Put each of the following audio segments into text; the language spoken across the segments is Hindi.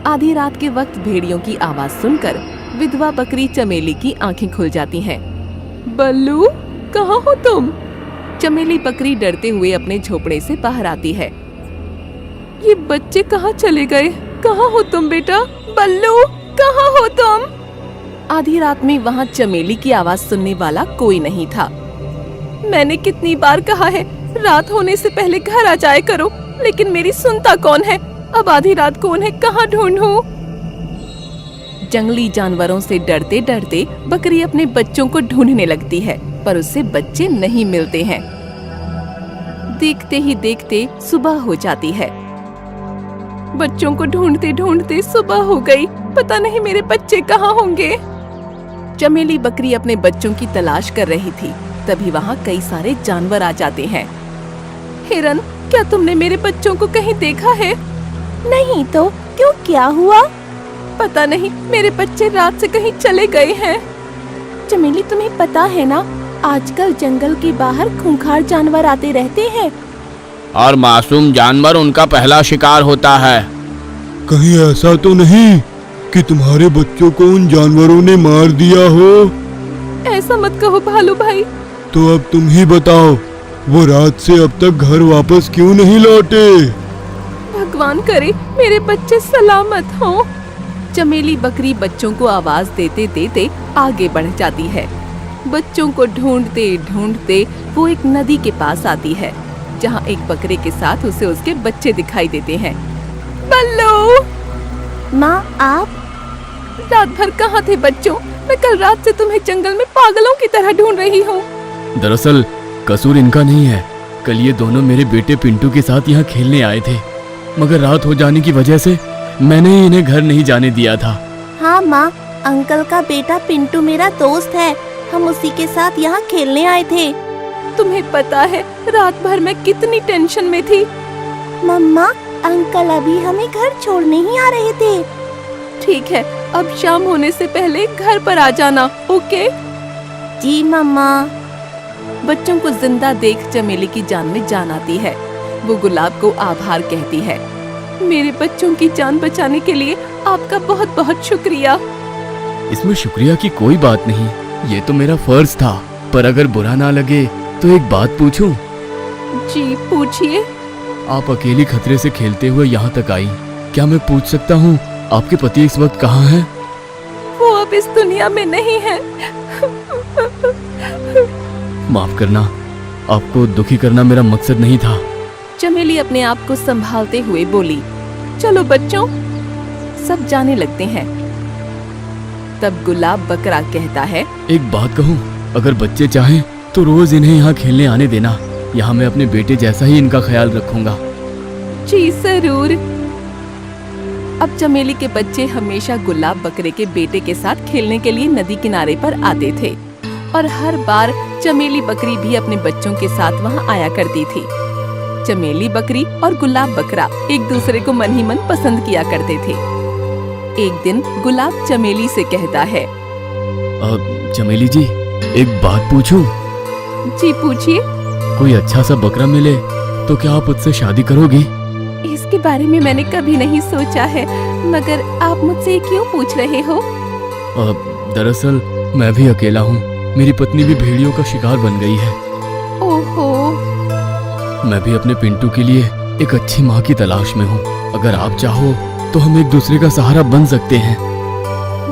आधी रात के वक्त भेड़ियों की आवाज सुनकर विधवा बकरी चमेली की आंखें खुल जाती हैं। बल्लू, कहाँ हो तुम? चमेली बकरी डरते हुए अपने झोपड़े से बाहर आती है। ये बच्चे कहाँ चले गए? कहाँ हो तुम बेटा? बल्लू, कहाँ हो तुम? आधी रात में वहाँ चमेली की आवाज सुनने वाला कोई नहीं था। मैंने कितनी बार कहा है रात होने से पहले घर आ जाया करो, लेकिन मेरी सुनता कौन है? अब आधी रात कौन है, कहाँ ढूंढूं? जंगली जानवरों से डरते डरते बकरी अपने बच्चों को ढूंढने लगती है, पर उससे बच्चे नहीं मिलते हैं। देखते ही देखते सुबह हो जाती है। बच्चों को ढूंढते ढूंढते सुबह हो गई। पता नहीं मेरे बच्चे कहाँ होंगे। चमेली बकरी अपने बच्चों की तलाश कर रही थी, तभी वहाँ कई सारे जानवर आ जाते हैं। हिरन, क्या तुमने मेरे बच्चों को कहीं देखा है? नहीं तो क्यों, क्या हुआ? पता नहीं, मेरे बच्चे रात से कहीं चले गए हैं। चमेली, तुम्हें पता है ना, आजकल जंगल के बाहर खूंखार जानवर आते रहते हैं और मासूम जानवर उनका पहला शिकार होता है। कहीं ऐसा तो नहीं कि तुम्हारे बच्चों को उन जानवरों ने मार दिया हो? ऐसा मत कहो भालू भाई। तो अब तुम ही बताओ, वो रात से अब तक घर वापस क्यों नहीं लौटे? भगवान करे मेरे बच्चे सलामत हों। चमेली बकरी बच्चों को आवाज देते देते आगे बढ़ जाती है। बच्चों को ढूंढते ढूंढते वो एक नदी के पास आती है, जहाँ एक बकरे के साथ उसे उसके बच्चे दिखाई देते हैं। बल्लू! माँ, आप रात भर कहाँ थे बच्चों? मैं कल रात से तुम्हें जंगल में पागलों की तरह ढूंढ रही हूँ। दरअसल कसूर इनका नहीं है। कल ये दोनों मेरे बेटे पिंटू के साथ यहाँ खेलने आए थे, मगर रात हो जाने की वजह से मैंने इन्हें घर नहीं जाने दिया था। हाँ माँ, अंकल का बेटा पिंटू मेरा दोस्त है, हम उसी के साथ यहाँ खेलने आए थे। तुम्हें पता है रात भर मैं कितनी टेंशन में थी। मम्मा, अंकल अभी हमें घर छोड़ने ही आ रहे थे। ठीक है, अब शाम होने से पहले घर पर आ जाना, ओके? जी मम्मा। बच्चों को जिंदा देख चमेली की जान में जान आती है। वो गुलाब को आभार कहती है। मेरे बच्चों की जान बचाने के लिए आपका बहुत बहुत शुक्रिया। इसमें शुक्रिया की कोई बात नहीं, ये तो मेरा फर्ज था। पर अगर बुरा ना लगे तो एक बात पूछूं? जी पूछिए। आप अकेली खतरे से खेलते हुए यहाँ तक आई, क्या मैं पूछ सकता हूँ आपके पति इस वक्त कहाँ हैं? वो अब इस दुनिया में नहीं है। माफ करना, आपको दुखी करना मेरा मकसद नहीं था। चमेली अपने आप को संभालते हुए बोली। चलो बच्चों, सब जाने लगते हैं। तब गुलाब बकरा कहता है, एक बात कहूँ, अगर बच्चे चाहें तो रोज इन्हें यहाँ खेलने आने देना। यहाँ मैं अपने बेटे जैसा ही इनका ख्याल रखूंगा। जी जरूर। अब चमेली के बच्चे हमेशा गुलाब बकरे के बेटे के साथ खेलने के लिए नदी किनारे पर आते थे, और हर बार चमेली बकरी भी अपने बच्चों के साथ वहाँ आया करती थी। चमेली बकरी और गुलाब बकरा एक दूसरे को मन ही मन पसंद किया करते थे। एक दिन गुलाब चमेली से कहता है, चमेली जी, एक बात पूछूं? जी पूछिए। कोई अच्छा सा बकरा मिले तो क्या आप उससे शादी करोगी? इसके बारे में मैंने कभी नहीं सोचा है, मगर आप मुझसे क्यों पूछ रहे हो? दरअसल मैं भी अकेला हूँ, मेरी पत्नी भी भेड़ियों का शिकार बन गई है। ओहो। मैं भी अपने पिंटू के लिए एक अच्छी माँ की तलाश में हूँ। अगर आप चाहो तो हम एक दूसरे का सहारा बन सकते हैं।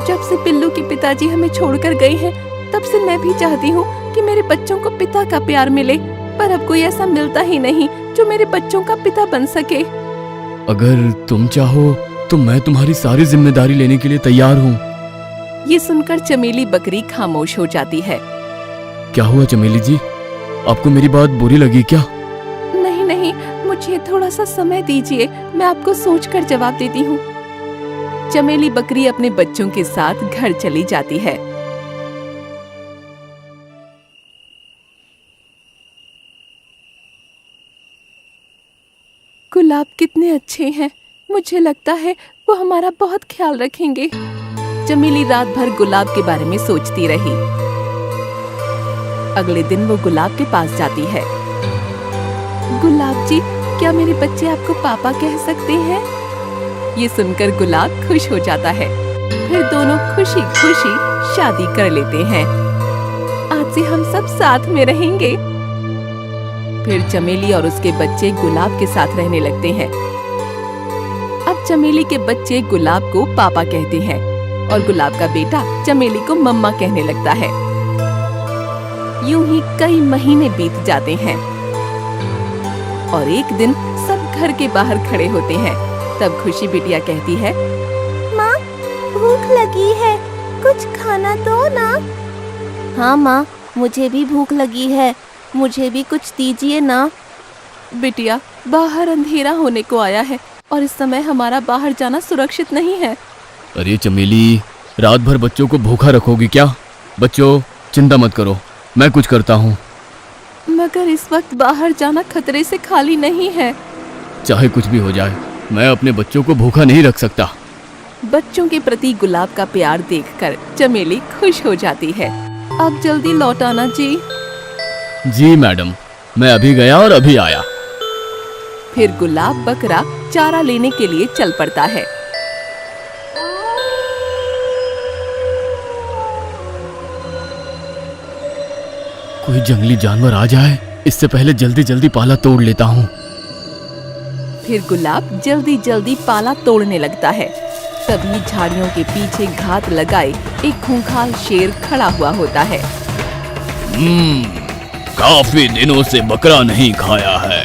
जब से पिल्लू के पिताजी हमें छोड़कर गए हैं, तब से मैं भी चाहती हूँ कि मेरे बच्चों को पिता का प्यार मिले, पर अब कोई ऐसा मिलता ही नहीं जो मेरे बच्चों का पिता बन सके। अगर तुम चाहो तो मैं तुम्हारी सारी जिम्मेदारी लेने के लिए तैयार हूँ। ये सुनकर चमेली बकरी खामोश हो जाती है। क्या हुआ चमेली जी, आपको मेरी बात बुरी लगी क्या? नहीं नहीं, मुझे थोड़ा सा समय दीजिए, मैं आपको सोचकर जवाब देती हूँ। चमेली बकरी अपने बच्चों के साथ घर चली जाती है। गुलाब कितने अच्छे हैं, मुझे लगता है वो हमारा बहुत ख्याल रखेंगे। चमेली रात भर गुलाब के बारे में सोचती रही। अगले दिन वो गुलाब के पास जाती है। गुलाब जी, क्या मेरे बच्चे आपको पापा कह सकते हैं? ये सुनकर गुलाब खुश हो जाता है। फिर दोनों खुशी खुशी शादी कर लेते हैं। आज से हम सब साथ में रहेंगे। फिर चमेली और उसके बच्चे गुलाब के साथ रहने लगते हैं। अब चमेली के बच्चे गुलाब को पापा कहते हैं और गुलाब का बेटा चमेली को मम्मा कहने लगता है। यूं ही कई महीने बीत जाते हैं और एक दिन सब घर के बाहर खड़े होते हैं। तब खुशी बिटिया कहती है, माँ, भूख लगी है, कुछ खाना दो ना। हाँ माँ, मुझे भी भूख लगी है, मुझे भी कुछ दीजिए ना। बिटिया, बाहर अंधेरा होने को आया है और इस समय हमारा बाहर जाना सुरक्षित नहीं है। अरे चमेली, रात भर बच्चों को भूखा रखोगी क्या? बच्चों, चिंता मत करो, मैं कुछ करता हूँ। मगर इस वक्त बाहर जाना खतरे से खाली नहीं है। चाहे कुछ भी हो जाए, मैं अपने बच्चों को भूखा नहीं रख सकता। बच्चों के प्रति गुलाब का प्यार देखकर चमेली खुश हो जाती है। आप जल्दी लौट आना जी। जी मैडम, मैं अभी गया और अभी आया। फिर गुलाब बकरा चारा लेने के लिए चल पड़ता है। कोई जंगली जानवर आ जाए, इससे पहले जल्दी जल्दी पाला तोड़ लेता हूँ। फिर गुलाब जल्दी जल्दी पाला तोड़ने लगता है। तभी झाड़ियों के पीछे घात लगाए एक खूंखार शेर खड़ा हुआ होता है। काफी दिनों से बकरा नहीं खाया है,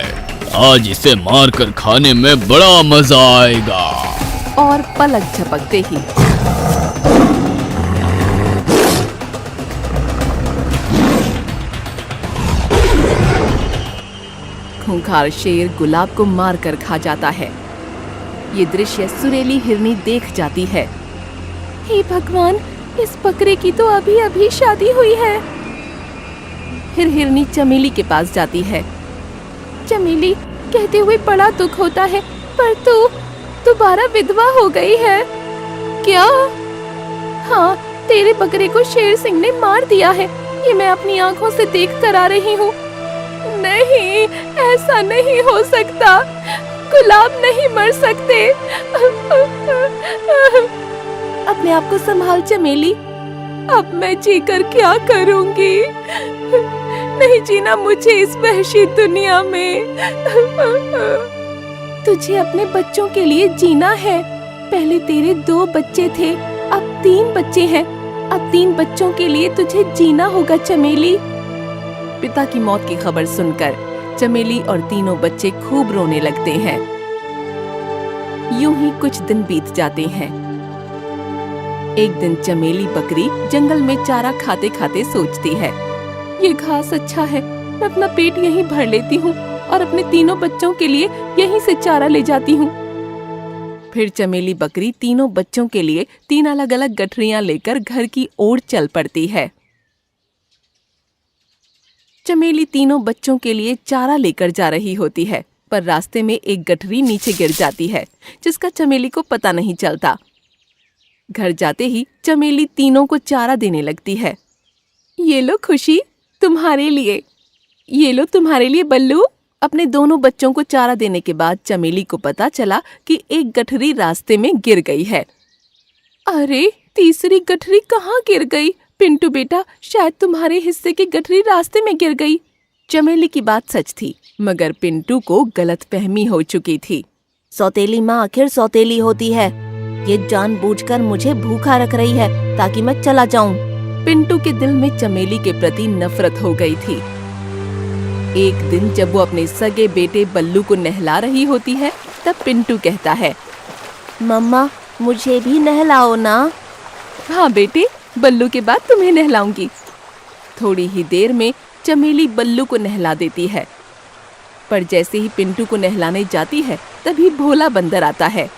आज इसे मारकर खाने में बड़ा मजा आएगा। और पलक झपकते ही खूंखार शेर गुलाब को मारकर खा जाता है। ये दृश्य सुरीली हिरनी देख जाती है। हे भगवान, इस बकरे की तो अभी अभी शादी हुई है। फिर हिरनी चमेली के पास जाती है। चमेली, कहते हुए बड़ा दुख होता है, पर तू दोबारा विधवा हो गई है क्या? हाँ, तेरे बकरे को शेर सिंह ने मार दिया है, ये मैं अपनी आंखों से देख कर आ रही हूँ। नहीं, ऐसा नहीं हो सकता, गुलाब नहीं मर सकते। अपने आप को संभाल चमेली, अब मैं जीकर क्या करूंगी? नहीं जीना मुझे इस वहशी दुनिया में। तुझे अपने बच्चों के लिए जीना है। पहले तेरे 2 बच्चे थे, अब 3 बच्चे हैं। अब 3 बच्चों के लिए तुझे जीना होगा चमेली। पिता की मौत की खबर सुनकर चमेली और तीनों बच्चे खूब रोने लगते हैं। यूं ही कुछ दिन बीत जाते हैं। एक दिन चमेली बकरी जंगल में चारा खाते खाते सोचती है, ये घास अच्छा है, मैं अपना पेट यहीं भर लेती हूँ और अपने तीनों बच्चों के लिए यहीं से चारा ले जाती हूँ। फिर चमेली बकरी तीनों बच्चों के लिए 3 अलग अलग गठरियां लेकर घर की ओर चल पड़ती है। चमेली तीनों बच्चों के लिए चारा लेकर जा रही होती है, पर रास्ते में एक गठरी नीचे गिर जाती है, जिसका चमेली को पता नहीं चलता। घर जाते ही चमेली तीनों को चारा देने लगती है। ये लो खुशी, तुम्हारे लिए। ये लो तुम्हारे लिए बल्लू। अपने दोनों बच्चों को चारा देने के बाद चमेली को पता चला कि एक गठरी रास्ते में गिर गई है। अरे, तीसरी गठरी कहाँ गिर गई? पिंटू बेटा, शायद तुम्हारे हिस्से की गठरी रास्ते में गिर गई। चमेली की बात सच थी, मगर पिंटू को गलतफहमी हो चुकी थी। सौतेली माँ आखिर सौतेली होती है, ये जानबूझकर मुझे भूखा रख रही है ताकि मैं चला जाऊं। पिंटू के दिल में चमेली के प्रति नफरत हो गई थी। एक दिन जब वो अपने सगे बेटे बल्लू को नहला रही होती है, तब पिंटू कहता है, मम्मा, मुझे भी नहलाओ ना। हाँ बेटे, बल्लू के बाद तुम्हें नहलाऊंगी। थोड़ी ही देर में चमेली बल्लू को नहला देती है, पर जैसे ही पिंटू को नहलाने जाती है, तभी भोला बंदर आता है।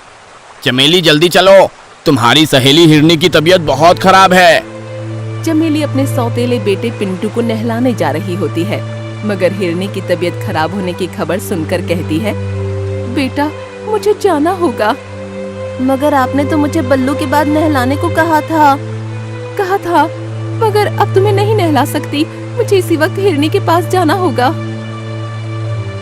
चमेली जल्दी चलो, तुम्हारी सहेली हिरनी की तबीयत बहुत खराब है। चमेली अपने सौतेले बेटे पिंटू को नहलाने जा रही होती है, मगर हिरनी की तबीयत खराब होने की खबर सुनकर कहती है, बेटा मुझे जाना होगा। मगर आपने तो मुझे बल्लू के बाद नहलाने को कहा था। मगर अब तुम्हें नहीं नहला सकती, मुझे इसी वक्त हिरनी के पास जाना होगा।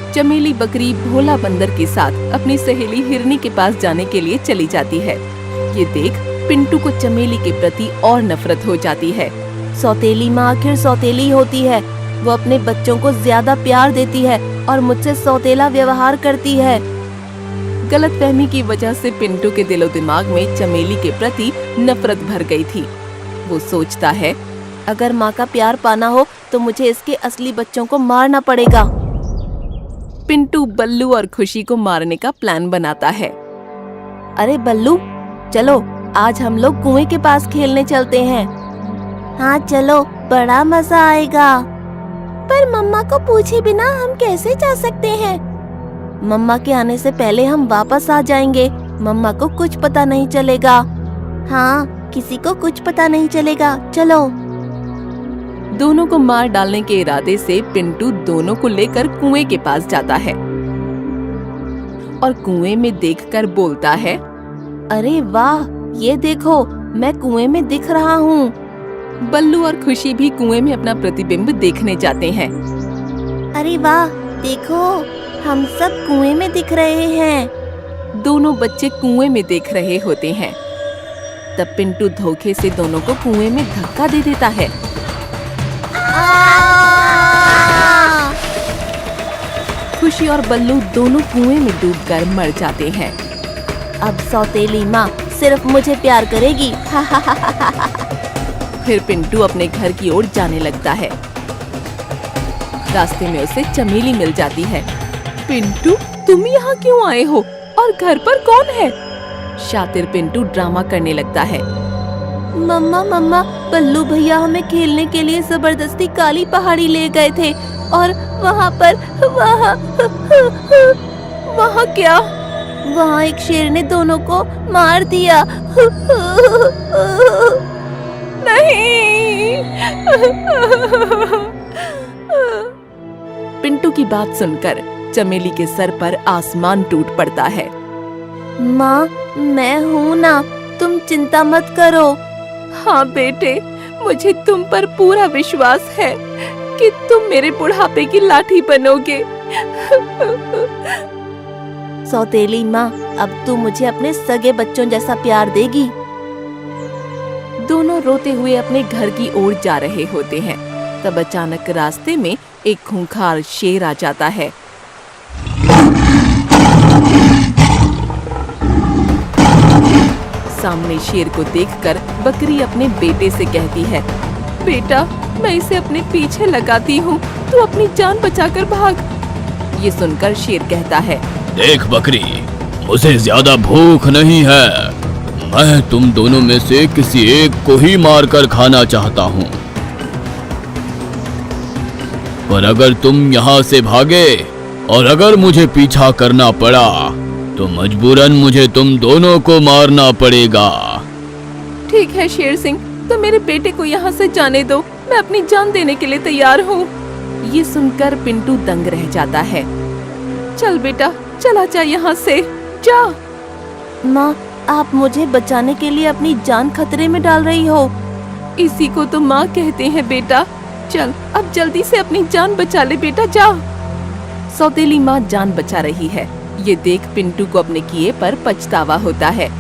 चमेली बकरी भोला बंदर के साथ अपनी सहेली हिरनी के पास जाने के लिए चली जाती है। ये देख पिंटू को चमेली के प्रति और नफरत हो जाती है। सौतेली माँ आखिर सौतेली होती है। वो अपने बच्चों को ज्यादा प्यार देती है और मुझसे सौतेला व्यवहार करती है। गलतफहमी की वजह से पिंटू के दिलो दिमाग में चमेली के प्रति नफरत भर गई थी। वो सोचता है, अगर माँ का प्यार पाना हो तो मुझे इसके असली बच्चों को मारना पड़ेगा। पिंटू बल्लू और खुशी को मारने का प्लान बनाता है। अरे बल्लू, चलो आज हम लोग कुएं के पास खेलने चलते हैं। हाँ चलो, बड़ा मजा आएगा। पर मम्मा को पूछे बिना हम कैसे जा सकते हैं? मम्मा के आने से पहले हम वापस आ जाएंगे। मम्मा को कुछ पता नहीं चलेगा। हाँ, किसी को कुछ पता नहीं चलेगा। चलो। दोनों को मार डालने के इरादे से पिंटू दोनों को लेकर कुएं के पास जाता है और कुएं में देखकर बोलता है, अरे वाह, ये देखो, मैं कुएं में दिख रहा हूँ। बल्लू और खुशी भी कुएं में अपना प्रतिबिंब देखने जाते हैं। अरे वाह, देखो, हम सब कुएं में दिख रहे हैं। दोनों बच्चे कुएं में देख रहे होते हैं। तब पिंटू धोखे से दोनों को कुएं में धक्का दे देता है। खुशी और बल्लू दोनों कुएं में डूबकर मर जाते हैं। अब सौतेली माँ सिर्फ मुझे प्यार करेगी। फिर पिंटू अपने घर की ओर जाने लगता है। रास्ते में उसे चमेली मिल जाती है। पिंटू, तुम यहाँ क्यों आए हो और घर पर कौन है? शातिर पिंटू ड्रामा करने लगता है। मम्मा मम्मा, बल्लू भैया हमें खेलने के लिए जबरदस्ती काली पहाड़ी ले गए थे और वहाँ क्या? वहाँ एक शेर ने दोनों को मार दिया। नहीं। पिंटू की बात सुनकर चमेली के सर पर आसमान टूट पड़ता है। माँ, मैं हूँ ना, तुम चिंता मत करो। हाँ बेटे, मुझे तुम पर पूरा विश्वास है कि तुम मेरे बुढ़ापे की लाठी बनोगे। सौतेली माँ, अब तू मुझे अपने सगे बच्चों जैसा प्यार देगी। दोनों रोते हुए अपने घर की ओर जा रहे होते हैं। तब अचानक रास्ते में एक खूंखार शेर आ जाता है। सामने शेर को देखकर बकरी अपने बेटे से कहती है, बेटा, मैं इसे अपने पीछे लगाती हूँ, तू अपनी जान बचाकर भाग। ये सुनकर शेर कहता है, देख बकरी, मुझे ज्यादा भूख नहीं है। मैं तुम दोनों में से किसी एक को ही मारकर खाना चाहता हूँ। पर अगर तुम यहाँ से भागे और अगर मुझे पीछा करना पड़ा तो मजबूरन मुझे तुम दोनों को मारना पड़ेगा। ठीक है शेर सिंह, तो मेरे बेटे को यहाँ से जाने दो, मैं अपनी जान देने के लिए तैयार हूँ। ये सुनकर पिंटू दंग रह जाता है। चल बेटा, चला जा यहाँ से, जा। माँ, आप मुझे बचाने के लिए अपनी जान खतरे में डाल रही हो। इसी को तो माँ कहते हैं बेटा। चल, अब जल्दी से अपनी जान बचा ले बेटा, जा। सौतेली माँ जान बचा रही है। ये देख पिंटू को अपने किए पर पछतावा होता है।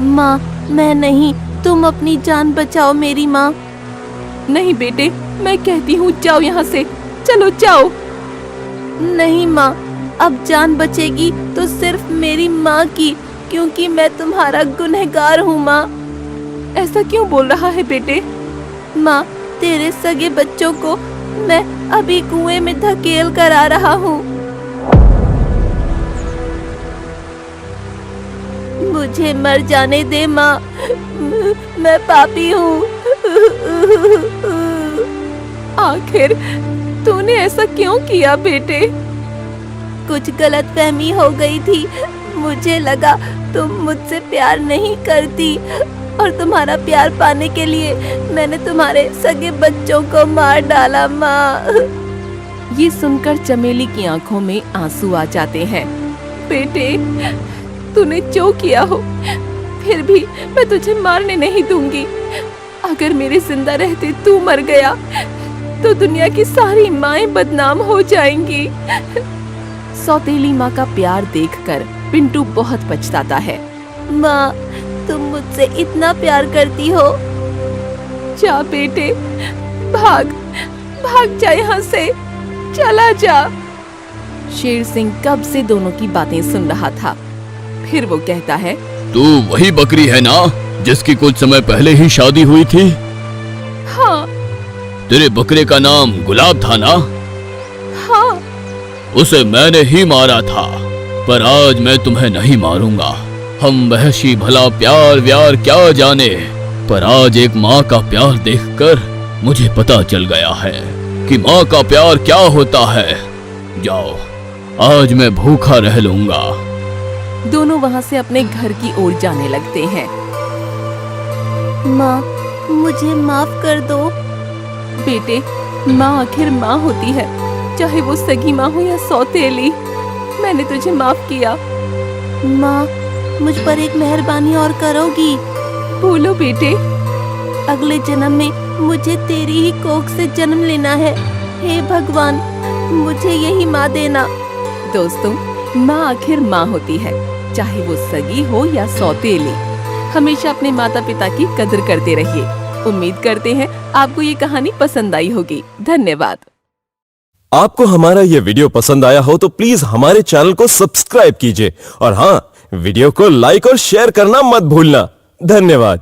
माँ, मैं नहीं, तुम अपनी जान बचाओ मेरी माँ। नहीं बेटे, मैं कहती हूँ जाओ यहाँ से, चलो जाओ। नहीं माँ, अब जान बचेगी तो सिर्फ मेरी माँ की, क्योंकि मैं तुम्हारा गुनहगार हूँ माँ। ऐसा क्यों बोल रहा है बेटे? माँ, तेरे सगे बच्चों को मैं अभी कुएं में धकेल कर आ रहा हूँ। मुझे मर जाने दे माँ, मैं पापी हूँ। आखिर तूने ऐसा क्यों किया बेटे? कुछ गलतफहमी हो गई थी। मुझे लगा तुम मुझसे प्यार नहीं करती और तुम्हारा प्यार पाने के लिए मैंने तुम्हारे सगे बच्चों को मार डाला माँ। ये सुनकर चमेली की आंखों में आंसू आ जाते हैं। बेटे, तूने जो किया हो, फिर भी मैं तुझे मारने नहीं दूंगी। अगर मेरे जिंदा रहते तू मर गया तो दुनिया की सारी माएं बदनाम हो जाएंगी। सौतेली माँ का प्यार देखकर पिंटू बहुत पछताता है। माँ, तुम मुझसे इतना प्यार करती हो। जा बेटे, भाग भाग जा यहाँ से, चला जा। शेर सिंह कब से दोनों की बातें सुन रहा था। फिर वो कहता है, तू वही बकरी है ना जिसकी कुछ समय पहले ही शादी हुई थी? हाँ तेरे बकरे का नाम गुलाब था ना? हाँ। उसे मैंने ही मारा था, पर आज मैं तुम्हें नहीं मारूंगा। हम वहशी भला प्यार व्यार क्या जाने, पर आज एक माँ का प्यार देखकर मुझे पता चल गया है कि माँ का प्यार क्या होता है। जाओ, आज मैं भूखा रह लूंगा। दोनों वहाँ से अपने घर की ओर जाने लगते हैं। माँ, मुझे माफ कर दो। बेटे, माँ आखिर माँ होती है, चाहे वो सगी माँ हो या सौतेली। मैंने तुझे माफ किया। माँ, मुझ पर एक मेहरबानी और करोगी? बोलो बेटे। अगले जन्म में मुझे तेरी ही कोख से जन्म लेना है। हे भगवान, मुझे यही माँ देना। दोस्तों, माँ आखिर माँ होती है, चाहे वो सगी हो या सौतेली। हमेशा अपने माता पिता की कदर करते रहिए। उम्मीद करते हैं आपको ये कहानी पसंद आई होगी। धन्यवाद। आपको हमारा ये वीडियो पसंद आया हो तो प्लीज हमारे चैनल को सब्सक्राइब कीजिए और हाँ, वीडियो को लाइक और शेयर करना मत भूलना। धन्यवाद।